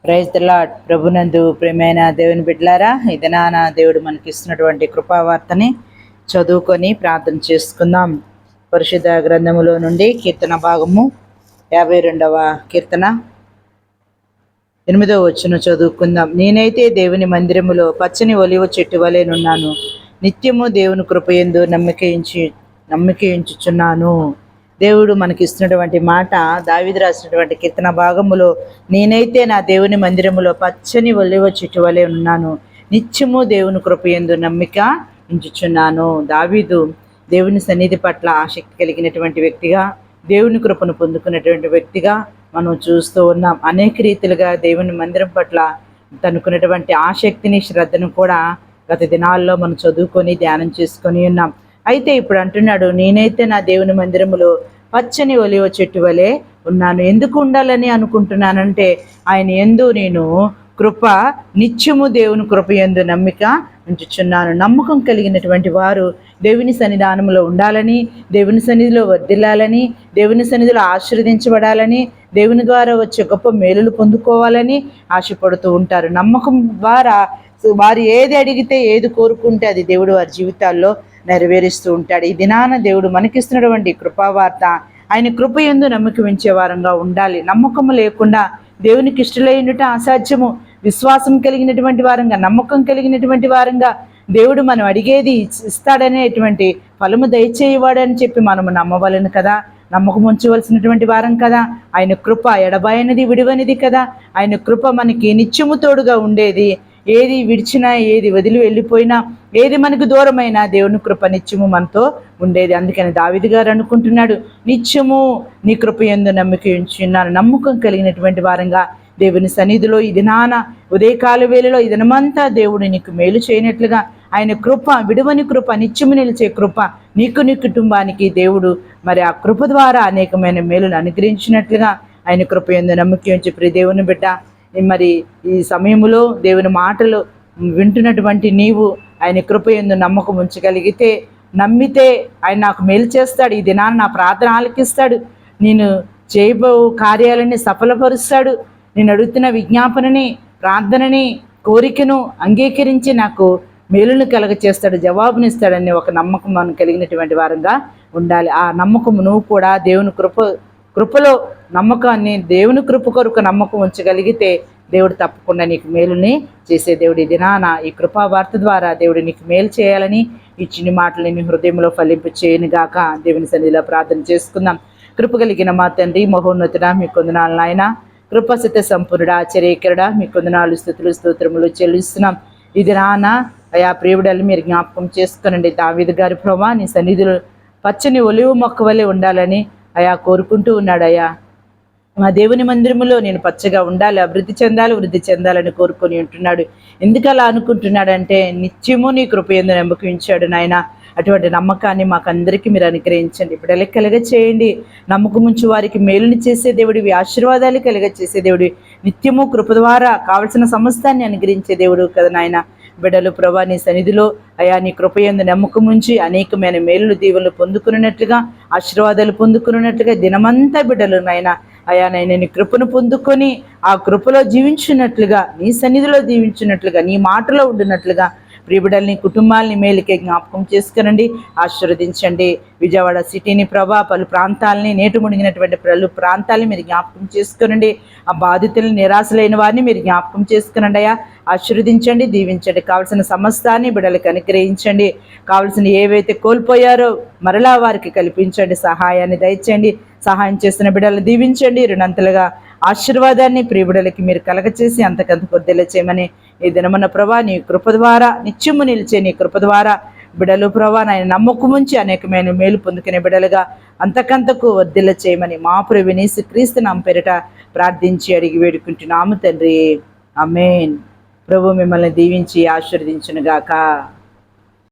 Praise the lord. ప్రభునందు ప్రేమైన దేవుని బిడ్డలారా, ఈ దినాన దేవుడు మనకి ఇస్తున్నటువంటి కృపావార్తని చదువుకొని ప్రార్థన చేసుకుందాం. పరిశుద్ధ గ్రంథములో నుండి కీర్తన భాగము 52వ కీర్తన 8వ వచనం చదువుకుందాం. నేనైతే దేవుని మందిరములో పచ్చని ఒలివ చెట్టు వలెనున్నాను, నిత్యము దేవుని కృపయందు నమ్మికయించుచున్నాను. దేవుడు మనకి ఇస్తున్నటువంటి మాట, దావీదు రాసినటువంటి కీర్తన భాగములో, నేనైతే నా దేవుని మందిరములో పచ్చని ఒలివ చెట్టు వలె ఉన్నాను, నిత్యము దేవుని కృపయందు నమ్మిక ఉంచుచున్నాను. దావీదు దేవుని సన్నిధి పట్ల ఆసక్తి కలిగినటువంటి వ్యక్తిగా, దేవుని కృపను పొందుకున్నటువంటి వ్యక్తిగా మనం చూస్తూ ఉన్నాం. అనేక రీతిలుగా దేవుని మందిరం పట్ల తనుకున్నటువంటి ఆసక్తిని, శ్రద్ధను కూడా గత దినాల్లో మనం చదువుకొని ధ్యానం చేసుకొని ఉన్నాం. అయితే ఇప్పుడు అంటున్నాడు, నేనైతే నా దేవుని మందిరములో పచ్చని ఒలివ చెట్టు వలె ఉన్నాను. ఎందుకు ఉండాలని అనుకుంటున్నానంటే, ఆయన యందు నేను నిత్యము దేవుని కృప యందు నమ్మిక ఉంచుచున్నాను. నమ్మకం కలిగినటువంటి వారు దేవుని సన్నిధానంలో ఉండాలని, దేవుని సన్నిధిలో వర్ధిల్లాలని, దేవుని సన్నిధిలో ఆశీర్వదించబడాలని, దేవుని ద్వారా వచ్చే గొప్ప మేలులు పొందుకోవాలని ఆశపడుతూ ఉంటారు. నమ్మకం ద్వారా వారు ఏది అడిగితే, ఏది కోరుకుంటే అది దేవుడు వారి జీవితాల్లో నెరవేరుస్తూ ఉంటాడు. ఈ దినాన దేవుడు మనకిస్తున్నటువంటి కృపావార్త, ఆయన కృప యందు నమ్మకం ఉంచే వారంగా ఉండాలి. నమ్మకము లేకుండా దేవునికి ఇష్టలైనట అసాధ్యము. విశ్వాసం కలిగినటువంటి వారంగా, నమ్మకం కలిగినటువంటి వారంగా దేవుడు మనం అడిగేది ఇస్తాడనేటువంటి ఫలము దయచేయవాడని చెప్పి మనము నమ్మవలను కదా, నమ్మకం ఉంచవలసినటువంటి వారం కదా. ఆయన కృప ఎడబాయనిది, విడివనిది కదా. ఆయన కృప మనకి నిత్యము తోడుగా ఉండేది. ఏది విడిచినా, ఏది వదిలి వెళ్ళిపోయినా, ఏది మనకు దూరమైనా దేవుని కృప నిత్యము మనతో ఉండేది. అందుకని దావీదు గారు అనుకుంటున్నాడు, నిత్యము నీ కృప యందు నమ్మిక ఉంచున్నాను. నమ్మకం కలిగినటువంటి వారంగా దేవుని సన్నిధిలో ఈ దినాన ఉదయకాల వేళలో ఈ దినమంతా దేవుడు నీకు మేలు చేయనట్లుగా, ఆయన కృప, విడువని కృప, నిత్యము నిలిచే కృప నీకు, నీ కుటుంబానికి దేవుడు మరి ఆ కృప ద్వారా అనేకమైన మేలును అనుగ్రహించినట్లుగా ఆయన కృప యందు నమ్మిక ఉంచి ప్రియ దేవుని బిడ్డ, మరి ఈ సమయంలో దేవుని మాటలు వింటున్నటువంటి నీవు ఆయన కృప యందు నమ్మకం ఉంచగలిగితే, నమ్మితే ఆయన నాకు మేలు చేస్తాడు. ఈ దినాన్ని నా ప్రార్థన ఆలకిస్తాడు. నేను చేయబో కార్యాలని సఫలపరుస్తాడు. నేను అడుగుతున్న విజ్ఞాపనని, ప్రార్థనని, కోరికను అంగీకరించి నాకు మేలును కలగచేస్తాడు, జవాబునిస్తాడని ఒక నమ్మకం మనం కలిగినటువంటి వారంగా ఉండాలి. ఆ నమ్మకం నువ్వు కూడా దేవుని కృపలో నమ్మకాన్ని, దేవుని కృప కొరకు నమ్మకం ఉంచగలిగితే దేవుడు తప్పకుండా నీకు మేలుని చేసే దేవుడు. ఈ దినాన ఈ కృపా వార్త ద్వారా దేవుడు నీకు మేలు చేయాలని ఈ చిన్ని మాటలు నీ హృదయంలో ఫలింపు చేయనుగాక. దేవుని సన్నిధిలో ప్రార్థన చేసుకుందాం. కృప కలిగిన మా తండ్రి, మహోన్నతుడా, మీ కొందనాలు నాయన, కృపసిత సంపూర్ణుడా, ఆశ్చర్యకరుడా, మీ కొందనాలు స్తుతులు స్తోత్రములు చెల్లిస్తున్నాం. ఈ దినాన అయా ప్రియబిడ్డలు మీరు జ్ఞాపకం చేసుకునండి. దావీదు గారి ప్రభా నీ సన్నిధిలో పచ్చని ఒలివ మొక్క వలె ఉండాలని అయా కోరుకుంటూ ఉన్నాడు. అయ్యా మా దేవుని మందిరములో నేను పచ్చగా ఉండాలి, వృద్ధి చెందాలని కోరుకొని ఉంటున్నాడు. ఎందుకు అలా అనుకుంటున్నాడంటే, నిత్యము నీ కృప యందు నమ్మకం ఉంచాడు నాయన. అటువంటి నమ్మకాన్ని మాకందరికీ మీరు అనుగ్రహించండి. ఇప్పుడు ఎలా కలగ చేయండి. నమ్మకం ఉంచి వారికి మేలుని చేసే దేవుడివి, ఆశీర్వాదాలు కలగ చేసే దేవుడి, నిత్యము కృప ద్వారా కావలసిన సమస్తాన్ని అనుగ్రహించే దేవుడు కదా నాయన. బిడ్డలు ప్రభా నీ సన్నిధిలో అయా నీ కృప యందు నమ్మకం ఉంచి అనేకమైన మేలులు, దీవులు పొందుకున్నట్లుగా, ఆశీర్వాదాలు పొందుకున్నట్లుగా దినమంతా బిడ్డలు నాయన అయా నైనా నీ కృపను పొందుకొని ఆ కృపలో జీవించినట్లుగా, నీ సన్నిధిలో జీవించినట్లుగా, నీ మాటలో ఉండినట్లుగా ప్రియబిడ్డల్ని, కుటుంబాలని మేలుకే జ్ఞాపకం చేసుకునండి, ఆశీర్వదించండి. విజయవాడ సిటీని ప్రభా, పలు ప్రాంతాలని, నేటు మునిగినటువంటి పలు ప్రాంతాలని మీరు జ్ఞాపకం చేసుకునండి. ఆ బాధితులను, నిరాశలైన వారిని మీరు జ్ఞాపకం చేసుకునండి అయ్యా. ఆశీర్వదించండి, దీవించండి. కావలసిన సమస్తాన్ని బిడ్డలకు అనుగ్రహించండి. కావలసిన ఏవైతే కోల్పోయారో మరలా వారికి కల్పించండి, సహాయాన్ని దయచేయండి. సహాయం చేస్తున్న బిడ్డలు దీవించండి, రుణంతలుగా ఆశీర్వాదాన్ని ప్రియబిడ్డలకి మీరు కలగచేసి అంతకంత కొద్దిలా చేయమని ఈ దినమున ప్రభా నీ కృప ద్వారా, నిత్యము నిలిచే నీ కృప ద్వారా బిడ్డలు ప్రభా నాయన నమ్మకం ఉంచి అనేకమైన మేలు పొందుకునే బిడ్డలుగా అంతకంతకు వర్ధిల్ల చేయమని మా ప్రభువు యేసు క్రీస్తు నామమున పేరిట ప్రార్థించి అడిగి వేడుకుంటున్నాము తండ్రి. ఆమేన్. ప్రభు మిమ్మల్ని దీవించి ఆశీర్వదించునుగాక.